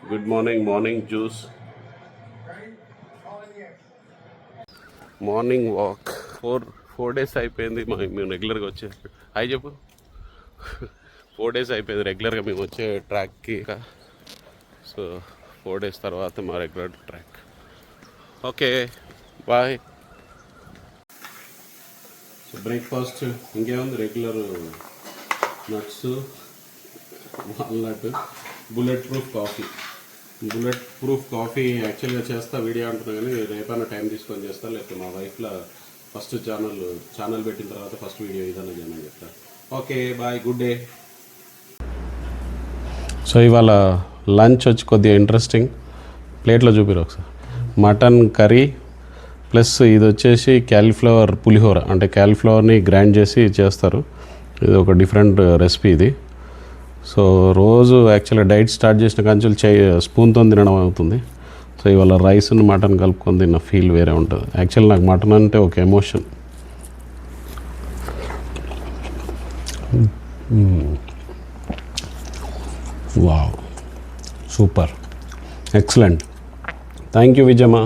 Good morning. Morning juice, morning walk. Four days అయిపోయింది మేము రెగ్యులర్గా వచ్చే. హాయ్ చెప్పు. 4 డేస్ అయిపోయింది రెగ్యులర్గా మేము వచ్చే ట్రాక్కి. సో 4 డేస్ తర్వాత మా regular track. Okay bye. So breakfast ఇంకేముంది, regular nuts, walnut, bulletproof coffee యాక్చువల్గా చేస్తా వీడియో అంటున్నా, కానీ రేపైనా టైం తీసుకొని చేస్తా, లేకపోతే మా వైఫ్లో ఫస్ట్ ఛానల్ పెట్టిన తర్వాత ఫస్ట్ వీడియో ఇదన్నా చేయమని చెప్తా. Okay bye, good day. So ఇవాళ లంచ్ వచ్చి కొద్దిగా ఇంట్రెస్టింగ్. ప్లేట్లో చూపిరు ఒకసారి. మటన్ కర్రీ ప్లస్ ఇది వచ్చేసి క్యాలీఫ్లవర్ పులిహోర, అంటే క్యాలీఫ్లవర్ని గ్రైండ్ చేసి చేస్తారు. ఇది ఒక డిఫరెంట్ రెసిపీ ఇది. సో రోజు యాక్చువల్గా డైట్ స్టార్ట్ చేసిన కంచెలు స్పూన్తో తినడం అవుతుంది. సో ఇవాళ రైస్ని మటన్ కలుపుకొని తిన్న ఫీల్ వేరే ఉంటుంది. యాక్చువల్ నాకు మటన్ అంటే ఒక emotion. Wow, super, excellent. Thank you విజయమా.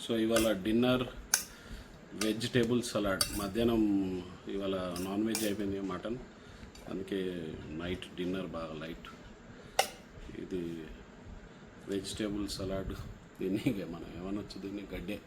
సో ఇవాళ డిన్నర్ వెజిటేబుల్ సలాడ్. మధ్యాహ్నం ఇవాళ నాన్ వెజ్ అయిపోయింది, మటన్, అందుకే నైట్ డిన్నర్ బాగా లైట్. ఇది వెజిటేబుల్ సలాడ్. దీన్ని మనం ఏమనొచ్చు, దీన్ని గడ్డే.